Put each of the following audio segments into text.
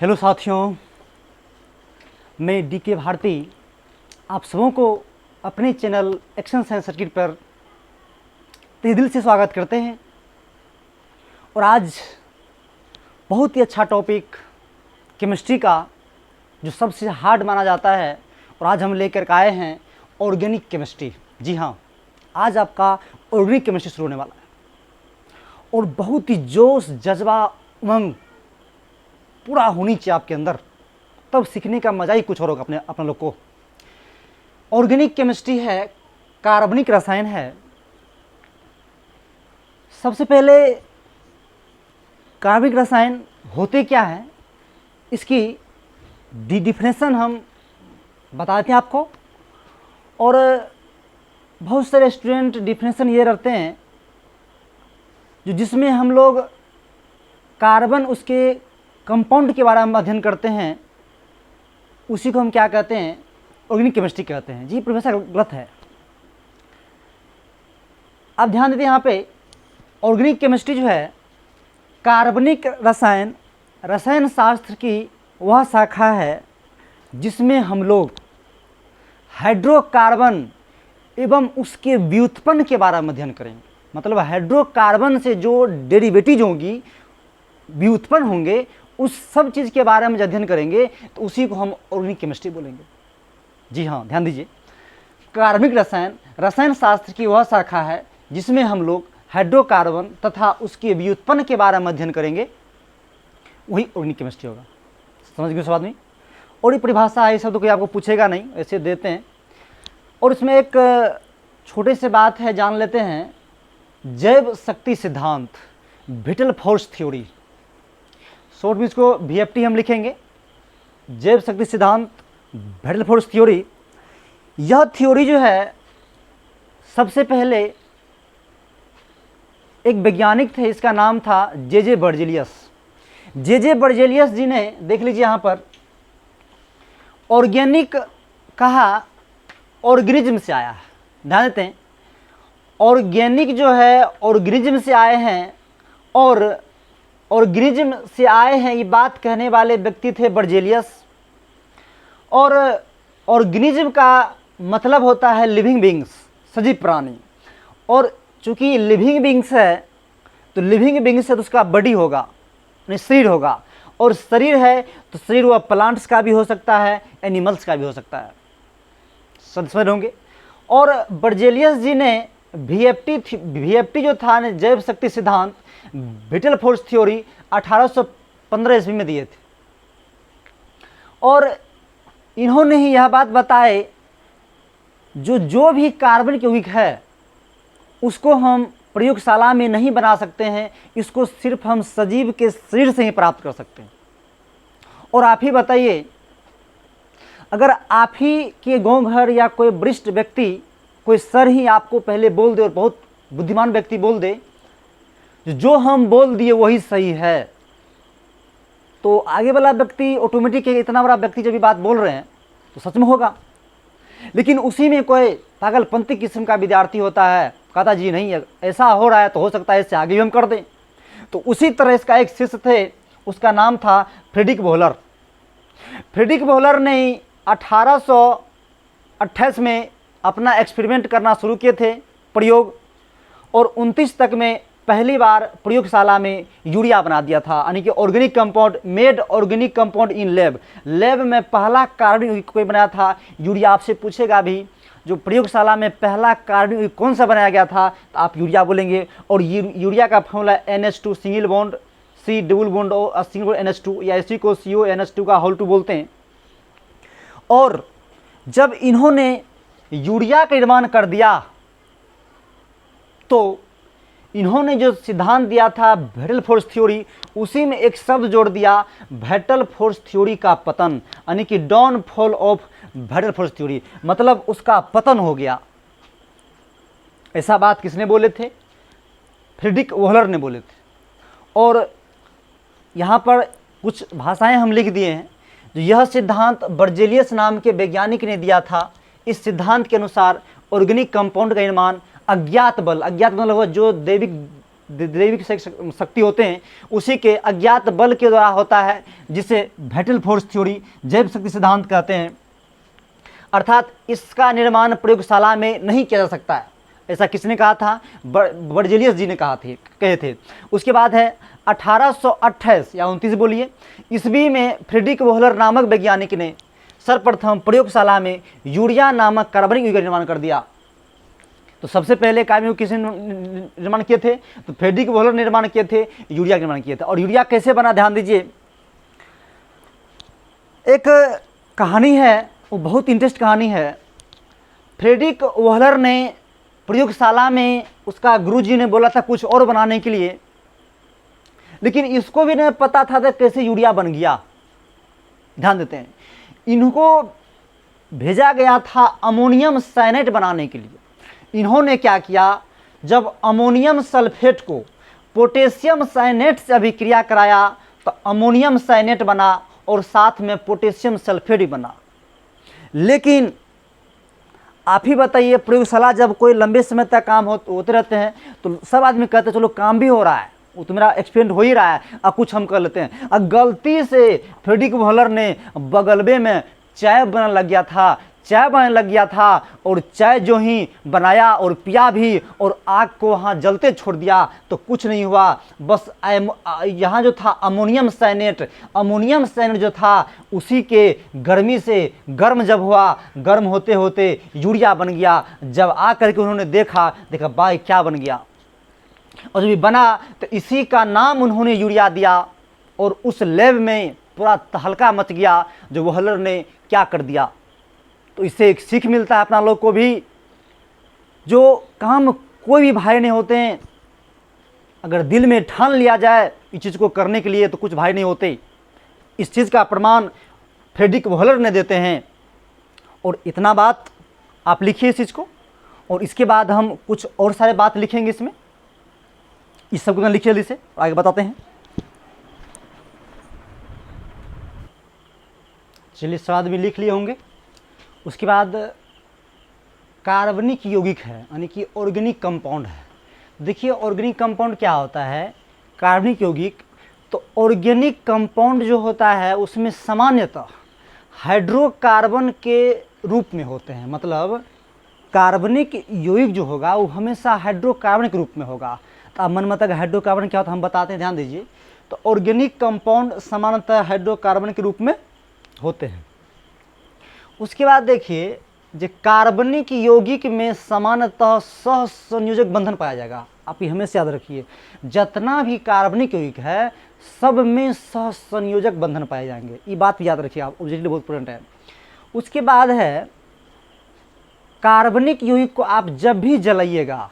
Hello साथियों, मैं DK Bharti आप सबों को अपने चैनल एक्शन साइंस सर्किट पर तहे दिल से स्वागत करते हैं। और आज बहुत ही अच्छा टॉपिक केमिस्ट्री का जो सबसे हार्ड माना जाता है, और आज हम लेकर के आए हैं ऑर्गेनिक केमिस्ट्री। जी हाँ, आज आपका ऑर्गेनिक केमिस्ट्री शुरू होने वाला है और बहुत ही जोश, जज्बा, उमंग पूरा होनी चाहिए आपके अंदर, तब सीखने का मज़ा ही कुछ और होगा अपने लोग को। ऑर्गेनिक केमिस्ट्री है, कार्बनिक रसायन है। सबसे पहले कार्बनिक रसायन होते क्या हैं, इसकी डिफिनेशन हम बताते हैं आपको। और बहुत सारे स्टूडेंट डिफिनेशन ये रखते हैं जिसमें हम लोग कार्बन, उसके कंपाउंड के बारे में अध्ययन करते हैं, उसी को हम क्या कहते हैं, ऑर्गेनिक केमिस्ट्री कहते हैं। जी प्रोफेसर, गलत है। आप ध्यान देते हैं यहाँ पे, ऑर्गेनिक केमिस्ट्री जो है कार्बनिक रसायन शास्त्र की वह शाखा है जिसमें हम लोग हाइड्रोकार्बन एवं उसके व्युत्पन्न के बारे में अध्ययन करेंगे। मतलब हाइड्रोकार्बन से जो डेरिवेटिव होंगी, व्युत्पन्न होंगे, उस सब चीज़ के बारे में अध्ययन करेंगे, तो उसी को हम ऑर्गेनिक केमिस्ट्री बोलेंगे। जी हाँ, ध्यान दीजिए, कार्बनिक रसायन शास्त्र की वह शाखा है जिसमें हम लोग हाइड्रोकार्बन तथा उसके व्युत्पन्न के बारे में अध्ययन करेंगे, वही ऑर्गेनिक केमिस्ट्री होगा। समझ गए सब आदमी? और ये परिभाषा है, शब्द कोई आपको पूछेगा नहीं, ऐसे देते हैं। और इसमें एक छोटे से बात है, जान लेते हैं। जैव शक्ति सिद्धांत, विटल फोर्स थ्योरी, शॉर्ट में इसको VFT हम लिखेंगे। जैव शक्ति सिद्धांत, विटल फोर्स थ्योरी। यह थ्योरी जो है, सबसे पहले एक वैज्ञानिक थे, इसका नाम था जे बर्जेलियस जी ने, देख लीजिए यहाँ पर, ऑर्गेनिक कहा ऑर्गेनिज्म से आया है। ध्यान देते हैं, ऑर्गेनिक जो है ऑर्गेनिज्म से आए हैं, और ऑर्गेनिज्म से आए हैं, ये बात कहने वाले व्यक्ति थे बर्जेलियस। और ऑर्गेनिज्म का मतलब होता है लिविंग बींग्स, सजीव प्राणी। और चूंकि लिविंग बींग्स है, तो लिविंग बींग्स है तो उसका बॉडी होगा, शरीर होगा। और शरीर है तो शरीर वह प्लांट्स का भी हो सकता है, एनिमल्स का भी हो सकता है। समझ होंगे। और बर्जेलियस जी ने VFT जो था, जैव शक्ति सिद्धांत, विटल फोर्स थ्योरी 1815 ईस्वी में दिए थे। और इन्होंने ही यह बात बताए, जो भी कार्बनिक यौगिक है उसको हम प्रयोगशाला में नहीं बना सकते हैं, इसको सिर्फ हम सजीव के शरीर से ही प्राप्त कर सकते हैं। और आप ही बताइए, अगर आप ही के गांव घर या कोई वरिष्ठ व्यक्ति, कोई सर ही आपको पहले बोल दे, और बहुत बुद्धिमान व्यक्ति बोल दे जो हम बोल दिए वही सही है, तो आगे वाला व्यक्ति ऑटोमेटिक, इतना बड़ा व्यक्ति जब भी बात बोल रहे हैं तो सच में होगा। लेकिन उसी में कोई पागलपंती किस्म का विद्यार्थी होता है, कहता जी नहीं, ऐसा हो रहा है तो हो सकता है इससे आगे भी हम कर दें। तो उसी तरह इसका एक शिष्य थे, उसका नाम था फ्रेडरिक वोहलर ने 1828 में अपना एक्सपेरिमेंट करना शुरू किए थे, प्रयोग। और 29 तक में पहली बार प्रयोगशाला में यूरिया बना दिया था, यानी कि organic compound, made organic compound in lab में पहला कार्बनिक कोई बनाया था यूरिया। आपसे पूछेगा भी, जो प्रयोगशाला में पहला कार्बनिक कौन सा बनाया गया था, तो आप यूरिया बोलेंगे। और यूरिया का formula NH2 single bond, C double bond और सिंगल बॉन्ड NH2, या इसी को CONH2 का होल 2 बोलते हैं। और जब इन्होंने यूरिया का निर्माण कर दिया, तो इन्होंने जो सिद्धांत दिया था विटल फोर्स थ्योरी, उसी में एक शब्द जोड़ दिया, विटल फोर्स थ्योरी का पतन, यानी कि downfall of whittle force theory, मतलब उसका पतन हो गया। ऐसा बात किसने बोले थे? फ्रेडरिक वोहलर ने बोले थे। और यहाँ पर कुछ भाषाएं हम लिख दिए हैं। जो यह सिद्धांत बर्जेलियस नाम के वैज्ञानिक ने दिया था, इस सिद्धांत के अनुसार ऑर्गेनिक कंपाउंड का निर्माण अज्ञात मतलब जो दैविक शक्ति होते हैं उसी के अज्ञात बल के द्वारा होता है, जिसे वाइटल फोर्स थ्योरी, जैव शक्ति सिद्धांत कहते हैं। अर्थात इसका निर्माण प्रयोगशाला में नहीं किया जा सकता है, ऐसा किसने कहा था? बर्जेलियस जी ने कहे थे। उसके बाद है 1828 या 29 बोलिए ईस्वी में फ्रेडरिक वोहलर नामक वैज्ञानिक ने सर्वप्रथम प्रयोगशाला में यूरिया नामक कार्बनिक यौगिक का निर्माण कर दिया। तो सबसे पहले कार्बनिक यौगिक किसने निर्माण किए थे? तो फ्रेडरिक वोहलर ने निर्माण किए थे, यूरिया का निर्माण किए थे। और यूरिया कैसे बना, ध्यान दीजिए, एक कहानी है, वो बहुत इंटरेस्ट कहानी है। फ्रेडरिक वोहलर ने प्रयोगशाला में, उसका गुरुजी ने बोला था कुछ और बनाने के लिए, लेकिन इसको भी नहीं पता था कैसे यूरिया बन गया। ध्यान देते हैं, इनको भेजा गया था अमोनियम साइनेट बनाने के लिए। इन्होंने क्या किया, जब अमोनियम सल्फेट को पोटेशियम साइनेट से अभिक्रिया कराया तो अमोनियम साइनेट बना और साथ में पोटेशियम सल्फेट भी बना। लेकिन आप ही बताइए, प्रयोगशाला जब कोई लंबे समय तक काम होते रहते हैं तो सब आदमी कहते हैं चलो काम भी हो रहा है, वो तो मेरा एक्सपेरिमेंट हो ही रहा है, अब कुछ हम कर लेते हैं। अब गलती से फ्रेडरिक वोहलर ने बगलबे में चाय बनाने लग गया था और चाय जो ही बनाया और पिया भी और आग को वहाँ जलते छोड़ दिया तो कुछ नहीं हुआ। बस यहाँ जो था अमोनियम साइनेट जो था उसी के गर्मी से गर्म जब हुआ, गर्म होते होते यूरिया बन गया। जब आ करके उन्होंने देखा भाई क्या बन गया, और जब बना तो इसी का नाम उन्होंने यूरिया दिया। और उस लैब में पूरा तहलका मच गया जो वोहलर ने क्या कर दिया। तो इससे एक सीख मिलता है अपना लोग को भी, जो काम कोई भी भाई नहीं होते हैं, अगर दिल में ठान लिया जाए इस चीज़ को करने के लिए तो कुछ भाई नहीं होते। इस चीज़ का प्रमाण फ्रेडरिक वोहलर ने देते हैं। और इतना बात आप लिखिए इस चीज़ को, और इसके बाद हम कुछ और सारे बात लिखेंगे इसमें, इस सब को लिखिए इसे आगे बताते हैं। चलिए स्वाद भी लिख लिए होंगे। उसके बाद कार्बनिक यौगिक है, यानी कि ऑर्गेनिक कंपाउंड है। देखिए ऑर्गेनिक कंपाउंड क्या होता है, कार्बनिक यौगिक। तो ऑर्गेनिक कंपाउंड जो होता है उसमें सामान्यतः हाइड्रोकार्बन के रूप में होते हैं। मतलब कार्बनिक यौगिक जो होगा वो हमेशा हाइड्रोकार्बन के रूप में होगा। तो आप मन मत हाइड्रोकार्बन क्या होता है हम बताते हैं, ध्यान दीजिए। तो ऑर्गेनिक कंपाउंड सामान्यतः हाइड्रोकार्बन के रूप में होते हैं। उसके बाद देखिए, जो कार्बनिक यौगिक में सामान्यतः सहसंयोजक बंधन पाया जाएगा। आप ये हमेशा याद रखिए, जितना भी कार्बनिक यौगिक है सब में सहसंयोजक बंधन पाए जाएंगे, ये बात याद रखिए आप, ऑब्जेक्टिव बहुत इंपॉर्टेंट है। उसके बाद है कार्बनिक यौगिक को आप जब भी जलाइएगा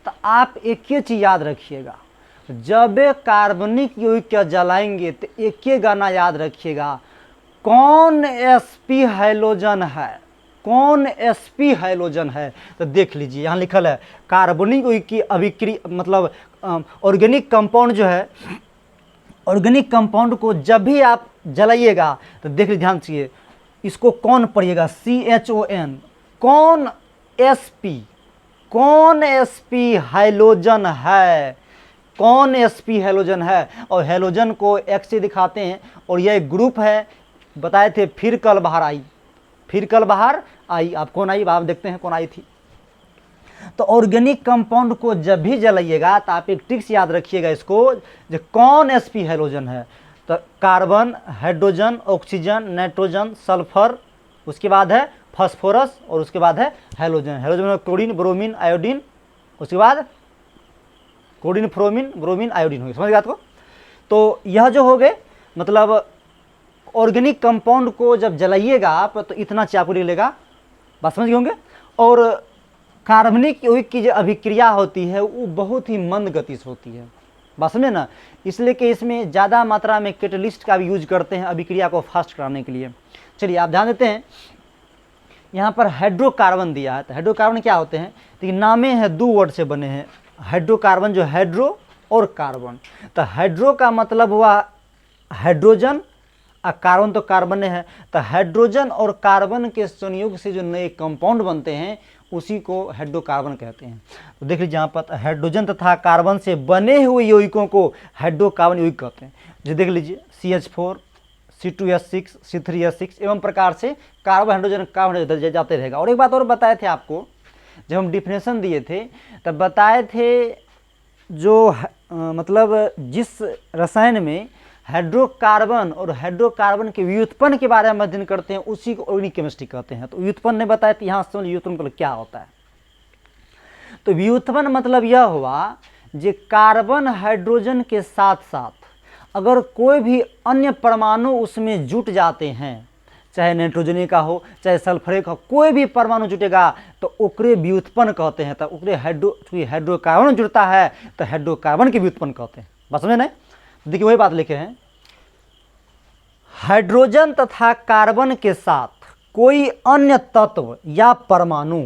तो आप एक ही चीज याद रखिएगा, जब कार्बनिक यौगिक को जलाएंगे तो एक ही गाना याद रखिएगा, कौन sp हाइलोजन है, कौन sp हाइलोजन है। तो देख लीजिए यहाँ लिखल है कार्बनिक यौगिक की अभिक्रिया, मतलब ऑर्गेनिक कंपाउंड जो है, ऑर्गेनिक कंपाउंड को जब भी आप जलाइएगा तो देख लीजिए, ध्यान से इसको कौन पढ़िएगा, CHON, कौन sp हाइलोजन है, कौन sp हाइलोजन है। और हाइलोजन को X से दिखाते हैं और यह एक ग्रुप है, बताए थे फिर कल बाहर आई, आप कौन आई, आप देखते हैं कौन आई थी। तो ऑर्गेनिक कंपाउंड को जब भी जलाइएगा तो आप एक ट्रिक्स याद रखिएगा इसको, जो कौन sp हाइलोजन है। तो carbon, hydrogen, oxygen, nitrogen, sulphur, उसके बाद है फास्फोरस और उसके बाद है हाइलोजन। हाइलोजन में क्लोरीन, ब्रोमीन, आयोडीन, उसके बाद क्लोरीन, फ्रोमीन, ब्रोमीन, आयोडीन हो गया, समझ गया आपको। तो यह जो हो गए, मतलब ऑर्गेनिक कंपाउंड को जब जलाइएगा आप तो इतना चीज आपको निकलेगा, बात समझ गए होंगे। और कार्बनिक यौगिक की जो अभिक्रिया होती है वो बहुत ही मंद गति से होती है, बात समझे ना, इसलिए कि इसमें ज़्यादा मात्रा में कैटलिस्ट का भी यूज करते हैं अभिक्रिया को फास्ट कराने के लिए। चलिए आप ध्यान देते हैं, यहाँ पर हाइड्रोकार्बन दिया है। तो हाइड्रोकार्बन क्या होते हैं, तो नामे है 2 वर्ड से बने हैं हाइड्रोकार्बन, जो हाइड्रो और कार्बन। तो हाइड्रो का मतलब हुआ हाइड्रोजन, कार्बन तो कार्बन है। तो हाइड्रोजन और कार्बन के संयोग से जो नए कंपाउंड बनते हैं उसी को हाइड्रोकार्बन कहते हैं। तो देख लीजिए यहाँ पर हाइड्रोजन तथा कार्बन से बने हुए यौगिकों को हाइड्रोकार्बन यौगिक कहते हैं। जो देख लीजिए CH4, C2H6, C3H6 एवं प्रकार से कार्बन हाइड्रोजन जाते रहेगा। और एक बात और बताए थे आपको, जब हम डिफिनेशन दिए थे तब बताए थे जो मतलब जिस रसायन में हाइड्रोकार्बन और हाइड्रोकार्बन के व्युत्पन्न के बारे में अध्ययन करते हैं उसी को ऑर्गेनिक केमिस्ट्री कहते हैं। तो व्युत्पन्न ने बताया था, यहाँ समझ व्युत्पन्न मतलब क्या होता है। तो व्युत्पन्न मतलब यह हुआ जो कार्बन हाइड्रोजन के साथ साथ अगर कोई भी अन्य परमाणु उसमें जुट जाते हैं, चाहे नाइट्रोजन का हो चाहे सल्फर का हो, कोई भी परमाणु जुटेगा तो ओकरे व्युत्पन्न कहते हैं। तो ओकरे हाइड्रोकार्बन जुड़ता है तो हाइड्रोकार्बन के व्युत्पन्न कहते हैं। बस समझे नहीं? देखिए वही बात लिखे हैं, हाइड्रोजन तथा कार्बन के साथ कोई अन्य तत्व या परमाणु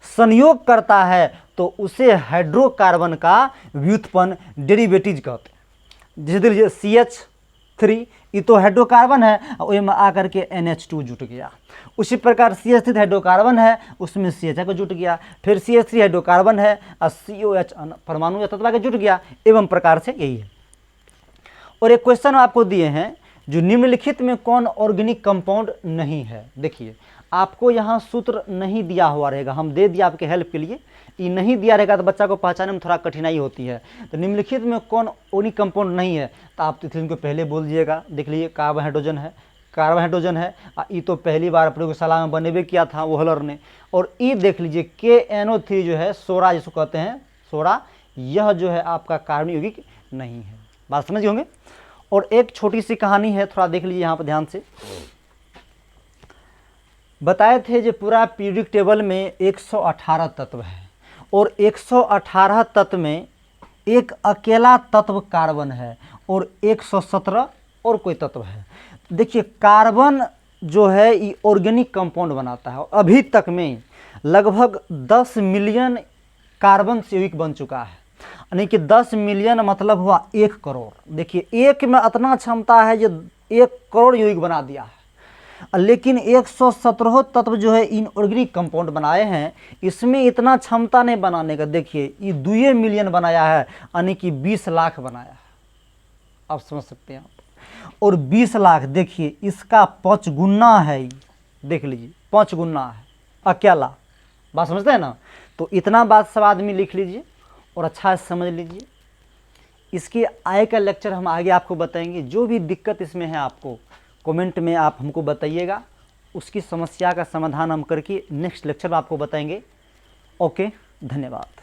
संयोग करता है तो उसे हाइड्रोकार्बन का व्युत्पन्न डेरिवेटिव कहते हैं। जैसे देखिए CH3 ये तो हाइड्रोकार्बन है और में आकर के NH2 जुट गया। उसी प्रकार CH3 हाइड्रोकार्बन है, उसमें CH को जुट गया, फिर CH3 हाइड्रोकार्बन है और COH परमाणु या तत्व के जुट गया। एवं प्रकार से यही है। और एक क्वेश्चन आपको दिए हैं, जो निम्नलिखित में कौन ऑर्गेनिक कंपाउंड नहीं है। देखिए आपको यहाँ सूत्र नहीं दिया हुआ रहेगा, हम दे दिया आपके हेल्प के लिए। ये नहीं दिया रहेगा तो बच्चा को पहचानने में थोड़ा कठिनाई होती है। तो निम्नलिखित में कौन ऑर्गेनिक कंपाउंड नहीं है, तो आप इथिलीन को पहले बोल दीजिएगा। देख लीजिए कार्बन हाइड्रोजन है ये तो पहली बार प्रयोगशाला में बनेबे किया था वोहलर ने। और ये देख लीजिए KNO3 जो है सोरा जिसको कहते हैं सोरा, यह जो है आपका कार्बन यौगिक नहीं है। बात समझ होंगे। और एक छोटी सी कहानी है, थोड़ा देख लीजिए यहाँ पर ध्यान से। बताए थे जो पूरा पीरियोडिक टेबल में 118 तत्व है और 118 तत्व में एक अकेला तत्व कार्बन है और 117 और कोई तत्व है। देखिए कार्बन जो है ये ऑर्गेनिक कंपाउंड बनाता है। अभी तक में लगभग 10 मिलियन कार्बन से यौगिक बन चुका है, यानी कि 10 मिलियन मतलब हुआ 1 करोड़। देखिए एक में इतना क्षमता है जो 1 करोड़ यौगिक बना दिया है। लेकिन 117 तत्व जो है इनऑर्गेनिक कंपाउंड बनाए हैं, इसमें इतना क्षमता नहीं बनाने का। देखिए ये 2 मिलियन बनाया है, यानी कि 20 लाख बनाया है। आप समझ सकते हैं आप। और 20 लाख देखिए इसका 5 गुना है, देख लीजिए 5 गुना है अकेला। बात समझते हैं ना। तो इतना बात सब आदमी लिख लीजिए और अच्छा से समझ लीजिए। इसके आगे का लेक्चर हम आगे आपको बताएंगे। जो भी दिक्कत इसमें है आपको कमेंट में आप हमको बताइएगा, उसकी समस्या का समाधान हम करके नेक्स्ट लेक्चर में आपको बताएंगे। ओके, धन्यवाद।